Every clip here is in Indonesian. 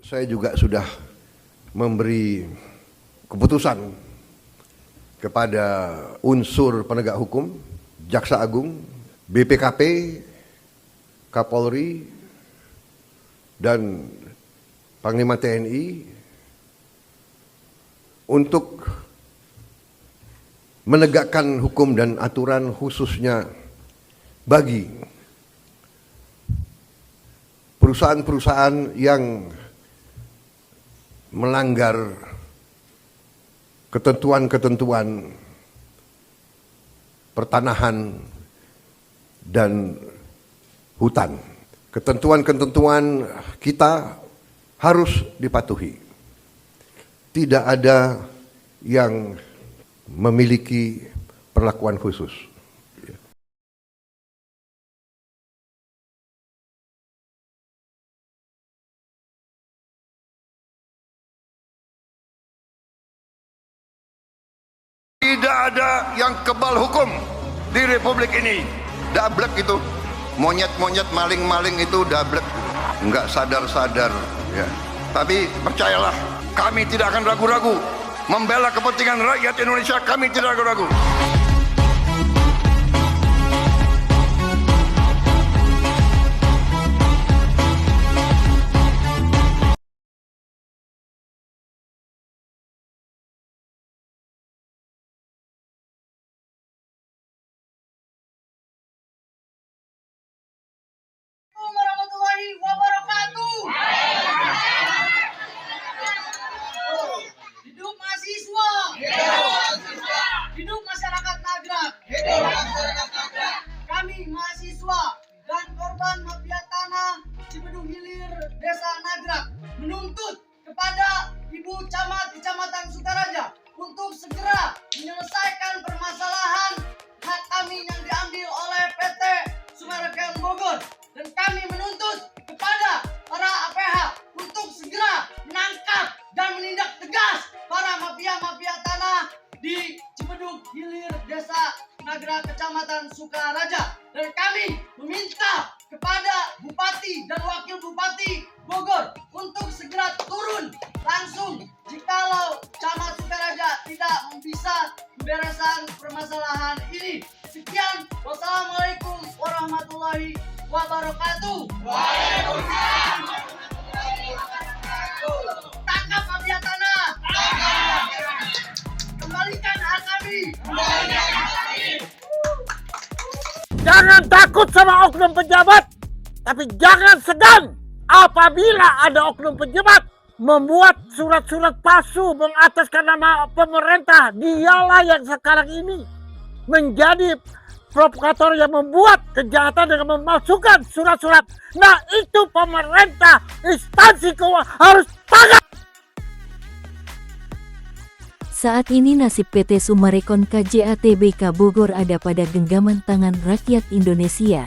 Saya juga sudah memberi keputusan kepada unsur penegak hukum, Jaksa Agung, BPKP, Kapolri, dan Panglima TNI untuk menegakkan hukum dan aturan khususnya bagi perusahaan-perusahaan yang melanggar ketentuan-ketentuan pertanahan dan hutan. Ketentuan-ketentuan kita harus dipatuhi. Tidak ada yang memiliki perlakuan khusus. Tidak ada yang kebal hukum di Republik ini. Dablek itu, monyet-monyet, maling-maling itu dablek, nggak sadar-sadar. Ya. Tapi percayalah, kami tidak akan ragu-ragu membela kepentingan rakyat Indonesia. Kami tidak ragu-ragu. Warahmatullahi wabarakatuh. Hidup mahasiswa. Hidup masyarakat Nagrak. Kami mahasiswa dan korban mafia tanah Cibedung Hilir Desa Nagrak menuntut kepada Ibu Camat Kecamatan Sukaraja untuk segera menyelesaikan permasalahan hak kami yang diambil oleh PT Summarecon Bogor. Dan kami menuntut kepada para APH untuk segera menangkap dan menindak tegas para mafia-mafia tanah di Cibedung Hilir Desa Nagrak Kecamatan Sukaraja. Dan kami meminta kepada Bupati dan Wakil Bupati Bogor untuk segera turun langsung jikalau Camat Sukaraja tidak bisa membereskan permasalahan ini. Sekian, wassalamualaikum warahmatullahi wabarakatuh. Waalaikumsalam. Tangkap mafia tanah. Kembalikan hak kami. Jangan takut sama oknum pejabat, tapi jangan segan apabila ada oknum pejabat membuat surat-surat palsu mengataskan nama pemerintah. Dialah yang sekarang ini menjadi provokator yang membuat kejahatan dengan memasukkan surat-surat. Nah, itu pemerintah, instansi keuangan harus tanggap. Saat ini nasib PT Summarecon KJA Tbk Bogor ada pada genggaman tangan rakyat Indonesia.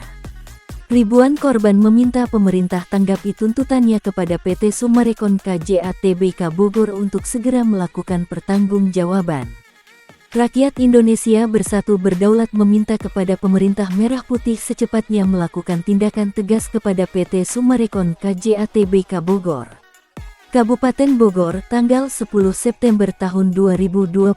Ribuan korban meminta pemerintah tanggapi tuntutannya kepada PT Summarecon KJA Tbk Bogor untuk segera melakukan pertanggungjawaban. Rakyat Indonesia bersatu berdaulat meminta kepada pemerintah merah putih secepatnya melakukan tindakan tegas kepada PT Summarecon KJA Tbk Bogor. Kabupaten Bogor, tanggal 10 September tahun 2025.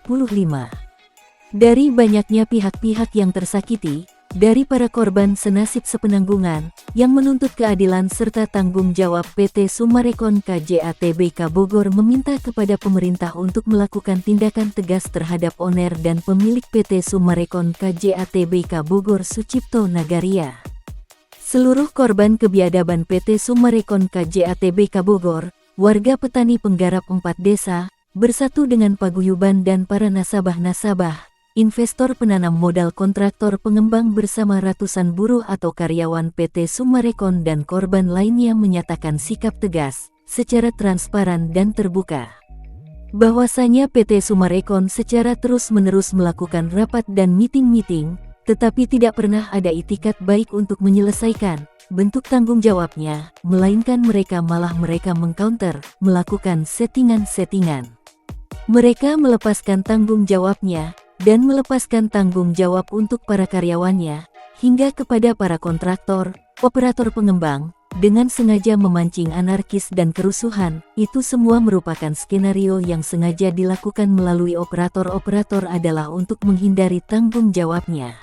Dari banyaknya pihak-pihak yang tersakiti, dari para korban senasib sepenanggungan, yang menuntut keadilan serta tanggung jawab PT Summarecon KJA Tbk Bogor meminta kepada pemerintah untuk melakukan tindakan tegas terhadap owner dan pemilik PT Summarecon KJA Tbk Bogor Sucipto Nagaria. Seluruh korban kebiadaban PT Summarecon KJA Tbk Bogor, warga petani penggarap 4 desa, bersatu dengan paguyuban dan para nasabah-nasabah, investor penanam modal kontraktor pengembang bersama ratusan buruh atau karyawan PT Summarecon dan korban lainnya menyatakan sikap tegas, secara transparan dan terbuka. Bahwasanya PT Summarecon secara terus-menerus melakukan rapat dan meeting-meeting, tetapi tidak pernah ada itikat baik untuk menyelesaikan bentuk tanggung jawabnya, melainkan mereka mengcounter, melakukan settingan-settingan. Mereka melepaskan tanggung jawabnya, dan melepaskan tanggung jawab untuk para karyawannya, hingga kepada para kontraktor, operator pengembang, dengan sengaja memancing anarkis dan kerusuhan. Itu semua merupakan skenario yang sengaja dilakukan melalui operator-operator adalah untuk menghindari tanggung jawabnya.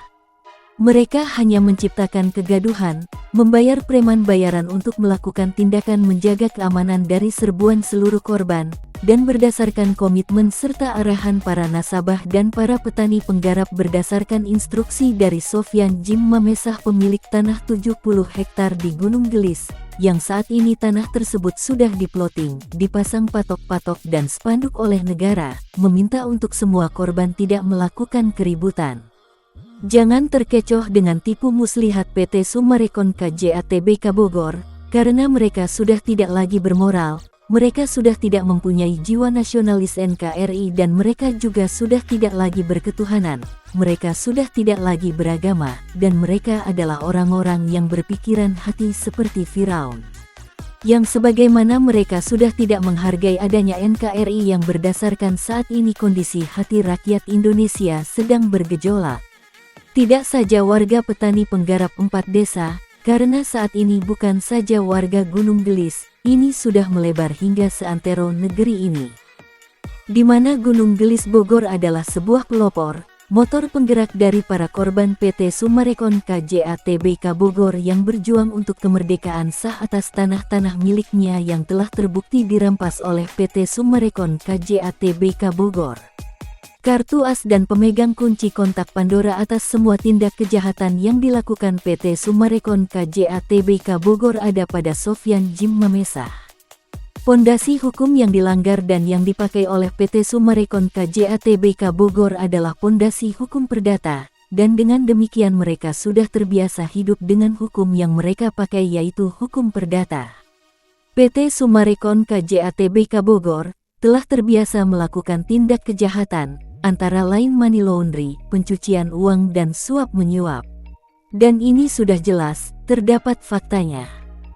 Mereka hanya menciptakan kegaduhan, membayar preman bayaran untuk melakukan tindakan menjaga keamanan dari serbuan seluruh korban, dan berdasarkan komitmen serta arahan para nasabah dan para petani penggarap berdasarkan instruksi dari Sofyan Jim Mamesah, pemilik tanah 70 hektar di Gunung Gelis, yang saat ini tanah tersebut sudah diploting, dipasang patok-patok dan spanduk oleh negara, meminta untuk semua korban tidak melakukan keributan. Jangan terkecoh dengan tipu muslihat PT Summarecon KJA Tbk Bogor, karena mereka sudah tidak lagi bermoral, mereka sudah tidak mempunyai jiwa nasionalis NKRI dan mereka juga sudah tidak lagi berketuhanan, mereka sudah tidak lagi beragama, dan mereka adalah orang-orang yang berpikiran hati seperti Firaun. Yang sebagaimana mereka sudah tidak menghargai adanya NKRI yang berdasarkan saat ini kondisi hati rakyat Indonesia sedang bergejolak. Tidak saja warga petani penggarap 4 desa, karena saat ini bukan saja warga Gunung Gelis, ini sudah melebar hingga seantero negeri ini. Di mana Gunung Gelis Bogor adalah sebuah pelopor, motor penggerak dari para korban PT Summarecon KJA Tbk Bogor yang berjuang untuk kemerdekaan sah atas tanah-tanah miliknya yang telah terbukti dirampas oleh PT Summarecon KJA Tbk Bogor. Kartu as dan pemegang kunci kontak Pandora atas semua tindak kejahatan yang dilakukan PT Summarecon KJA Tbk Bogor ada pada Sofyan Jim Mamesah. Pondasi hukum yang dilanggar dan yang dipakai oleh PT Summarecon KJA Tbk Bogor adalah pondasi hukum perdata, dan dengan demikian mereka sudah terbiasa hidup dengan hukum yang mereka pakai yaitu hukum perdata. PT Summarecon KJA Tbk Bogor telah terbiasa melakukan tindak kejahatan, antara lain money laundry, pencucian uang dan suap menyuap. Dan ini sudah jelas, terdapat faktanya.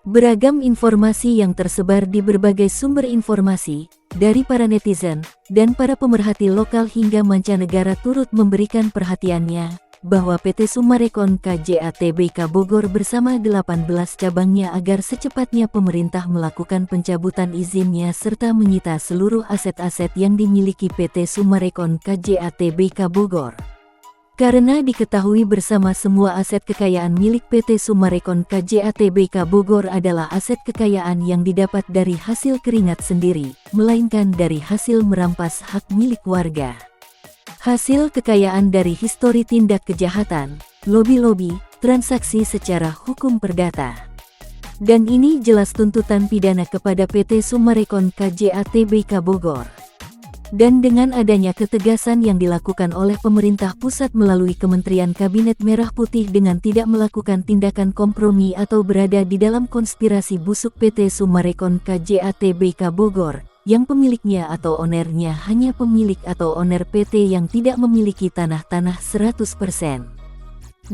Beragam informasi yang tersebar di berbagai sumber informasi, dari para netizen, dan para pemerhati lokal hingga mancanegara turut memberikan perhatiannya, bahwa PT Summarecon KJA Tbk Bogor bersama 18 cabangnya agar secepatnya pemerintah melakukan pencabutan izinnya serta menyita seluruh aset-aset yang dimiliki PT Summarecon KJA Tbk Bogor. Karena diketahui bersama semua aset kekayaan milik PT Summarecon KJA Tbk Bogor adalah aset kekayaan yang didapat dari hasil keringat sendiri, melainkan dari hasil merampas hak milik warga. Hasil kekayaan dari histori tindak kejahatan, lobi-lobi, transaksi secara hukum perdata. Dan ini jelas tuntutan pidana kepada PT Summarecon KJA Tbk Bogor. Dan dengan adanya ketegasan yang dilakukan oleh pemerintah pusat melalui Kementerian Kabinet Merah Putih dengan tidak melakukan tindakan kompromi atau berada di dalam konspirasi busuk PT Summarecon KJA Tbk Bogor, yang pemiliknya atau ownernya hanya pemilik atau owner PT yang tidak memiliki tanah-tanah 100%.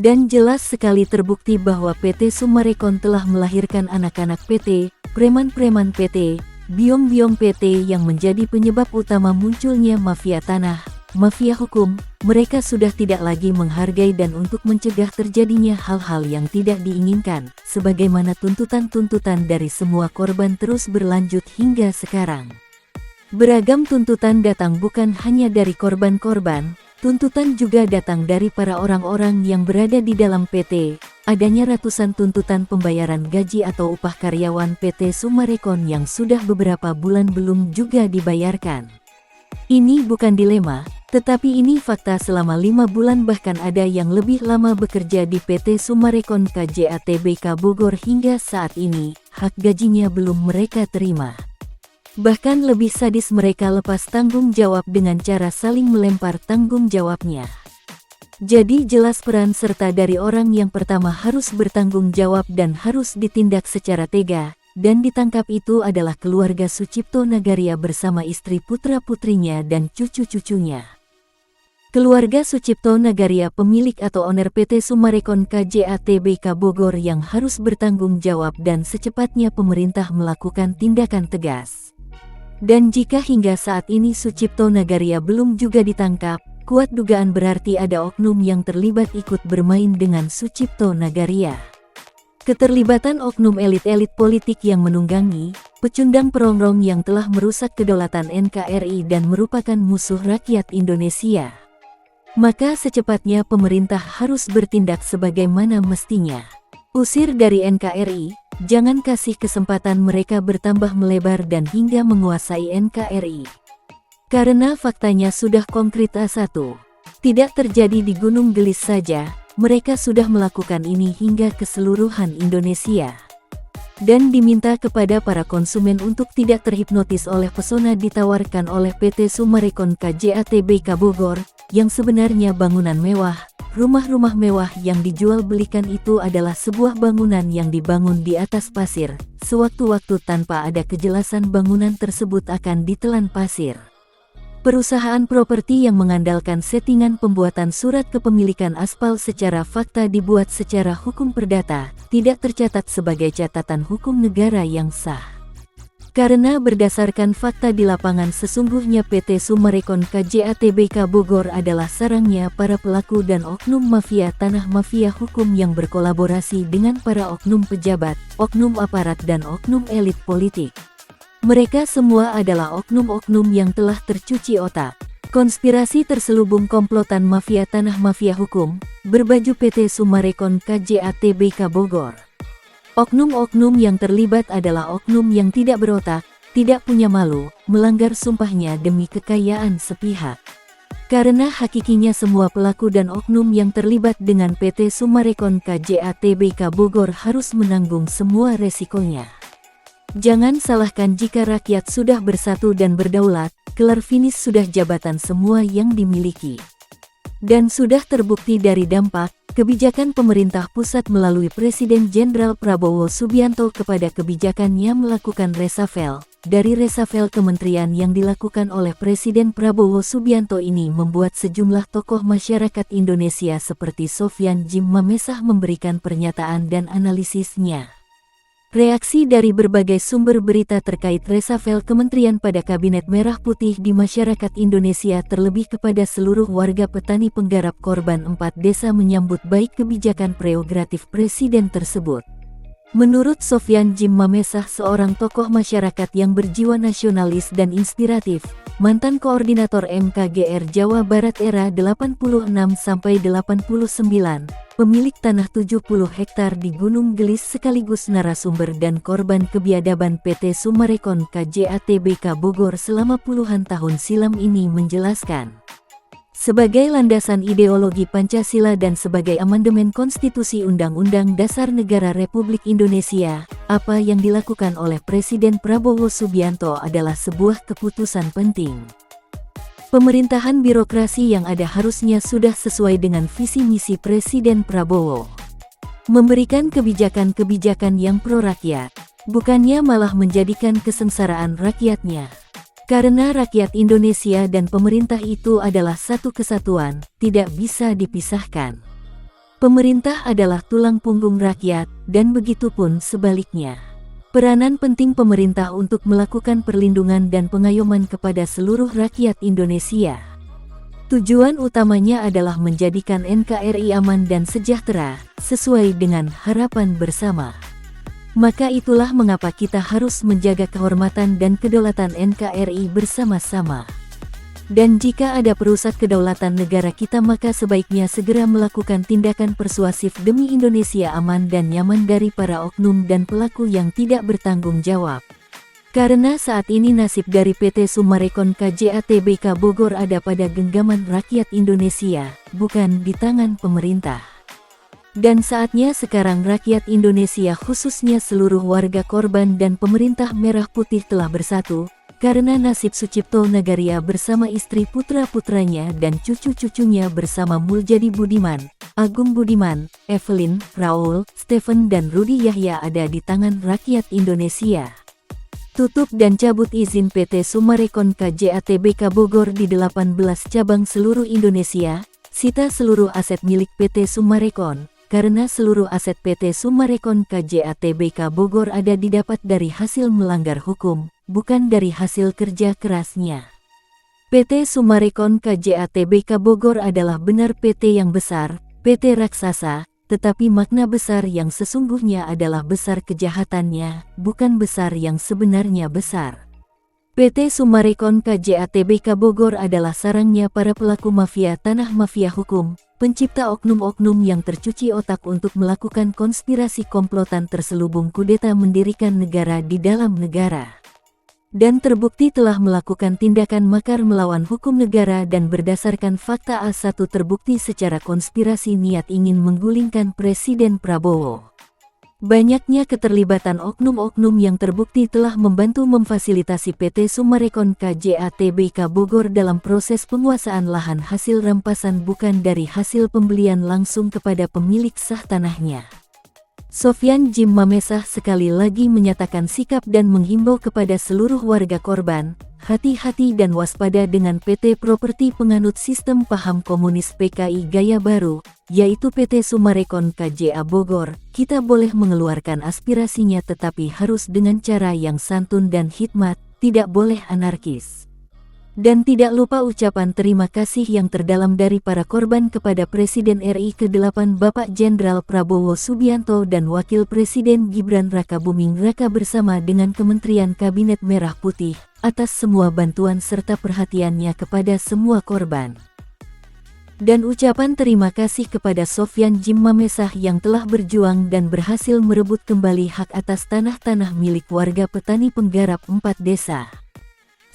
Dan jelas sekali terbukti bahwa PT Summarecon telah melahirkan anak-anak PT, preman-preman PT, biong-biong PT yang menjadi penyebab utama munculnya mafia tanah, mafia hukum. Mereka sudah tidak lagi menghargai dan untuk mencegah terjadinya hal-hal yang tidak diinginkan, sebagaimana tuntutan-tuntutan dari semua korban terus berlanjut hingga sekarang. Beragam tuntutan datang bukan hanya dari korban-korban, tuntutan juga datang dari para orang-orang yang berada di dalam PT. Adanya ratusan tuntutan pembayaran gaji atau upah karyawan PT Summarecon yang sudah beberapa bulan belum juga dibayarkan. Ini bukan dilema, tetapi ini fakta. Selama 5 bulan bahkan ada yang lebih lama bekerja di PT Summarecon KJA Tbk Bogor hingga saat ini, hak gajinya belum mereka terima. Bahkan lebih sadis, mereka lepas tanggung jawab dengan cara saling melempar tanggung jawabnya. Jadi jelas peran serta dari orang yang pertama harus bertanggung jawab dan harus ditindak secara tega, dan ditangkap itu adalah keluarga Sucipto Nagaria bersama istri putra-putrinya dan cucu-cucunya. Keluarga Sucipto Nagaria, pemilik atau owner PT Summarecon KJA Tbk Bogor, yang harus bertanggung jawab dan secepatnya pemerintah melakukan tindakan tegas. Dan jika hingga saat ini Sucipto Nagaria belum juga ditangkap, kuat dugaan berarti ada oknum yang terlibat ikut bermain dengan Sucipto Nagaria. Keterlibatan oknum elit-elit politik yang menunggangi, pecundang perongrong yang telah merusak kedaulatan NKRI dan merupakan musuh rakyat Indonesia. Maka secepatnya pemerintah harus bertindak sebagaimana mestinya. Usir dari NKRI, jangan kasih kesempatan mereka bertambah melebar dan hingga menguasai NKRI. Karena faktanya sudah konkret A1. Tidak terjadi di Gunung Gelis saja, mereka sudah melakukan ini hingga keseluruhan Indonesia. Dan diminta kepada para konsumen untuk tidak terhipnotis oleh pesona ditawarkan oleh PT Summarecon KJATBK Bogor, yang sebenarnya bangunan mewah. Rumah-rumah mewah yang dijual belikan itu adalah sebuah bangunan yang dibangun di atas pasir, sewaktu-waktu tanpa ada kejelasan bangunan tersebut akan ditelan pasir. Perusahaan properti yang mengandalkan settingan pembuatan surat kepemilikan aspal secara fakta dibuat secara hukum perdata, tidak tercatat sebagai catatan hukum negara yang sah. Karena berdasarkan fakta di lapangan sesungguhnya PT Summarecon KJATBK Bogor adalah sarangnya para pelaku dan oknum mafia tanah mafia hukum yang berkolaborasi dengan para oknum pejabat, oknum aparat dan oknum elit politik. Mereka semua adalah oknum-oknum yang telah tercuci otak. Konspirasi terselubung komplotan mafia tanah mafia hukum, berbaju PT Summarecon KJATBK Bogor. Oknum-oknum yang terlibat adalah oknum yang tidak berotak, tidak punya malu, melanggar sumpahnya demi kekayaan sepihak. Karena hakikinya semua pelaku dan oknum yang terlibat dengan PT Summarecon KJATBK Bogor harus menanggung semua resikonya. Jangan salahkan jika rakyat sudah bersatu dan berdaulat, kelar finish sudah jabatan semua yang dimiliki. Dan sudah terbukti dari dampak, kebijakan pemerintah pusat melalui Presiden Jenderal Prabowo Subianto kepada kebijakannya melakukan reshuffle. Dari reshuffle kementerian yang dilakukan oleh Presiden Prabowo Subianto ini membuat sejumlah tokoh masyarakat Indonesia seperti Sofyan Jim Mamesah memberikan pernyataan dan analisisnya. Reaksi dari berbagai sumber berita terkait reshuffle kementerian pada Kabinet Merah Putih di masyarakat Indonesia terlebih kepada seluruh warga petani penggarap korban 4 desa menyambut baik kebijakan prerogatif Presiden tersebut. Menurut Sofyan Jim Mamesah, seorang tokoh masyarakat yang berjiwa nasionalis dan inspiratif, mantan koordinator MKGR Jawa Barat era 86-89, pemilik tanah 70 hektar di Gunung Gelis sekaligus narasumber dan korban kebiadaban PT Summarecon KJATBK Bogor selama puluhan tahun silam ini menjelaskan. Sebagai landasan ideologi Pancasila dan sebagai amandemen konstitusi Undang-Undang Dasar Negara Republik Indonesia, apa yang dilakukan oleh Presiden Prabowo Subianto adalah sebuah keputusan penting. Pemerintahan birokrasi yang ada harusnya sudah sesuai dengan visi misi Presiden Prabowo. Memberikan kebijakan-kebijakan yang pro rakyat, bukannya malah menjadikan kesengsaraan rakyatnya. Karena rakyat Indonesia dan pemerintah itu adalah satu kesatuan, tidak bisa dipisahkan. Pemerintah adalah tulang punggung rakyat, dan begitupun sebaliknya. Peranan penting pemerintah untuk melakukan perlindungan dan pengayoman kepada seluruh rakyat Indonesia. Tujuan utamanya adalah menjadikan NKRI aman dan sejahtera, sesuai dengan harapan bersama. Maka itulah mengapa kita harus menjaga kehormatan dan kedaulatan NKRI bersama-sama. Dan jika ada perusak kedaulatan negara kita maka sebaiknya segera melakukan tindakan persuasif demi Indonesia aman dan nyaman dari para oknum dan pelaku yang tidak bertanggung jawab. Karena saat ini nasib dari PT Summarecon KJATBK Bogor ada pada genggaman rakyat Indonesia, bukan di tangan pemerintah. Dan saatnya sekarang rakyat Indonesia khususnya seluruh warga korban dan pemerintah merah putih telah bersatu, karena nasib Sucipto Nagaria bersama istri putra-putranya dan cucu-cucunya bersama Muljadi Budiman, Agung Budiman, Evelyn, Raul, Stephen dan Rudi Yahya ada di tangan rakyat Indonesia. Tutup dan cabut izin PT Summarecon KJATBK Bogor di 18 cabang seluruh Indonesia, sita seluruh aset milik PT Summarecon. Karena seluruh aset PT Summarecon KJATBK Bogor ada didapat dari hasil melanggar hukum, bukan dari hasil kerja kerasnya. PT Summarecon KJATBK Bogor adalah benar PT yang besar, PT raksasa, tetapi makna besar yang sesungguhnya adalah besar kejahatannya, bukan besar yang sebenarnya besar. PT Summarecon KJA Tbk Bogor adalah sarangnya para pelaku mafia tanah, mafia hukum, pencipta oknum-oknum yang tercuci otak untuk melakukan konspirasi komplotan terselubung kudeta mendirikan negara di dalam negara. Dan terbukti telah melakukan tindakan makar melawan hukum negara dan berdasarkan fakta A1 terbukti secara konspirasi niat ingin menggulingkan Presiden Prabowo. Banyaknya keterlibatan oknum-oknum yang terbukti telah membantu memfasilitasi PT Summarecon KJA Tbk Bogor dalam proses penguasaan lahan hasil rampasan bukan dari hasil pembelian langsung kepada pemilik sah tanahnya. Sofyan Jim Mamesah sekali lagi menyatakan sikap dan menghimbau kepada seluruh warga korban, hati-hati dan waspada dengan PT Properti penganut sistem paham komunis PKI gaya baru, yaitu PT Summarecon KJA Bogor. Kita boleh mengeluarkan aspirasinya tetapi harus dengan cara yang santun dan hikmat, tidak boleh anarkis. Dan tidak lupa ucapan terima kasih yang terdalam dari para korban kepada Presiden RI ke-8 Bapak Jenderal Prabowo Subianto dan Wakil Presiden Gibran Rakabuming Raka bersama dengan Kementerian Kabinet Merah Putih, atas semua bantuan serta perhatiannya kepada semua korban. Dan ucapan terima kasih kepada Sofyan Jim Mamesah yang telah berjuang dan berhasil merebut kembali hak atas tanah-tanah milik warga petani penggarap 4 desa.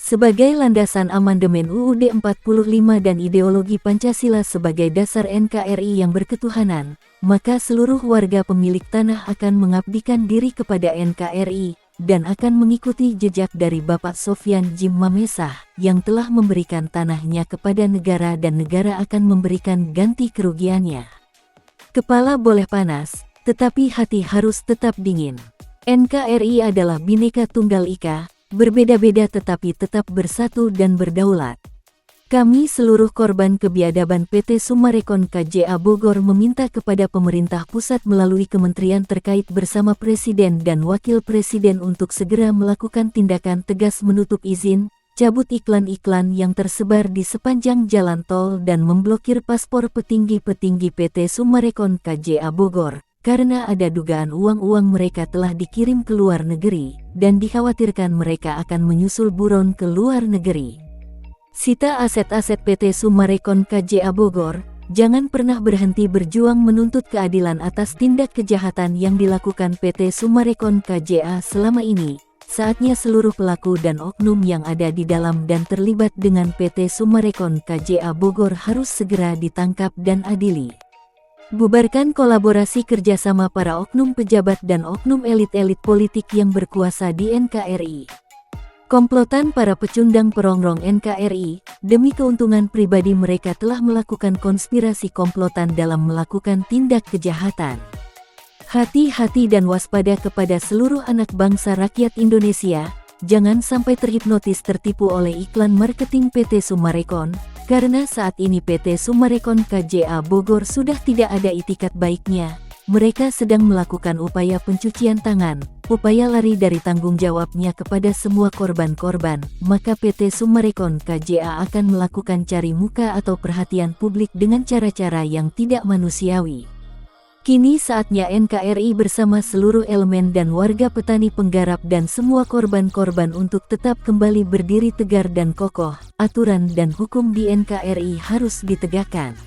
Sebagai landasan amandemen UUD 45 dan ideologi Pancasila sebagai dasar NKRI yang berketuhanan, maka seluruh warga pemilik tanah akan mengabdikan diri kepada NKRI, dan akan mengikuti jejak dari Bapak Sofyan Jim Mamesah, yang telah memberikan tanahnya kepada negara dan negara akan memberikan ganti kerugiannya. Kepala boleh panas, tetapi hati harus tetap dingin. NKRI adalah Bhinneka Tunggal Ika, berbeda-beda tetapi tetap bersatu dan berdaulat. Kami seluruh korban kebiadaban PT Summarecon KJA Bogor meminta kepada pemerintah pusat melalui kementerian terkait bersama Presiden dan Wakil Presiden untuk segera melakukan tindakan tegas menutup izin, cabut iklan-iklan yang tersebar di sepanjang jalan tol dan memblokir paspor petinggi-petinggi PT Summarecon KJA Bogor. Karena ada dugaan uang-uang mereka telah dikirim ke luar negeri, dan dikhawatirkan mereka akan menyusul buron ke luar negeri. Sita aset-aset PT Summarecon KJA Bogor, jangan pernah berhenti berjuang menuntut keadilan atas tindak kejahatan yang dilakukan PT Summarecon KJA selama ini. Saatnya seluruh pelaku dan oknum yang ada di dalam dan terlibat dengan PT Summarecon KJA Bogor harus segera ditangkap dan adili. Bubarkan kolaborasi kerjasama para oknum pejabat dan oknum elit-elit politik yang berkuasa di NKRI. Komplotan para pecundang perongrong NKRI, demi keuntungan pribadi mereka telah melakukan konspirasi komplotan dalam melakukan tindak kejahatan. Hati-hati dan waspada kepada seluruh anak bangsa rakyat Indonesia, jangan sampai terhipnotis tertipu oleh iklan marketing PT Summarecon, karena saat ini PT Summarecon KJA Bogor sudah tidak ada itikat baiknya. Mereka sedang melakukan upaya pencucian tangan, upaya lari dari tanggung jawabnya kepada semua korban-korban, maka PT Summarecon KJA akan melakukan cari muka atau perhatian publik dengan cara-cara yang tidak manusiawi. Kini saatnya NKRI bersama seluruh elemen dan warga petani penggarap dan semua korban-korban untuk tetap kembali berdiri tegar dan kokoh. Aturan dan hukum di NKRI harus ditegakkan.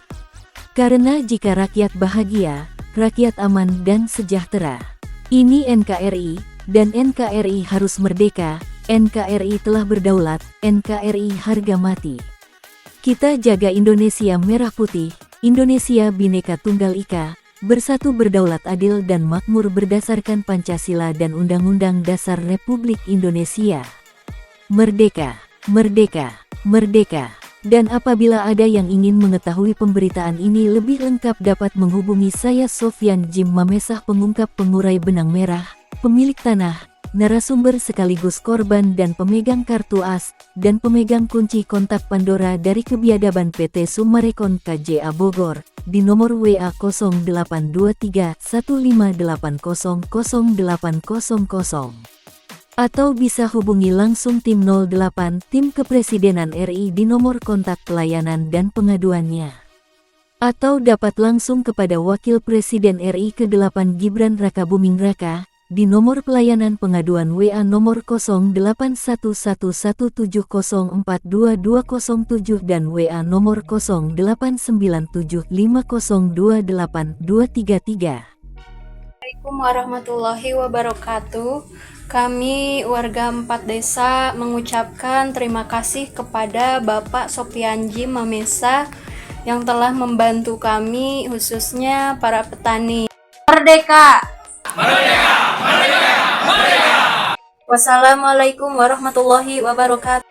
Karena jika rakyat bahagia, rakyat aman dan sejahtera. Ini NKRI, dan NKRI harus merdeka. NKRI telah berdaulat, NKRI harga mati. Kita jaga Indonesia merah putih, Indonesia Bhinneka Tunggal Ika, bersatu berdaulat adil dan makmur berdasarkan Pancasila dan Undang-Undang Dasar Republik Indonesia. Merdeka, merdeka, merdeka. Dan apabila ada yang ingin mengetahui pemberitaan ini lebih lengkap dapat menghubungi saya Sofyan Jim Mamesah, pengungkap pengurai benang merah, pemilik tanah, narasumber sekaligus korban dan pemegang kartu as, dan pemegang kunci kontak Pandora dari kebiadaban PT Summarecon KJA Bogor, di nomor WA 0823 158000800, atau bisa hubungi langsung tim 08 tim Kepresidenan RI di nomor kontak pelayanan dan pengaduannya Atau dapat langsung kepada Wakil Presiden RI ke-8 Gibran Rakabuming Raka, di nomor pelayanan pengaduan WA nomor 089117042207 dan WA nomor 089750282233. Assalamualaikum warahmatullahi wabarakatuh. Kami warga 4 desa mengucapkan terima kasih kepada Bapak Sopianji Mamesa yang telah membantu kami, khususnya para petani. Merdeka! Merdeka! Merdeka! Merdeka! Wassalamualaikum warahmatullahi wabarakatuh.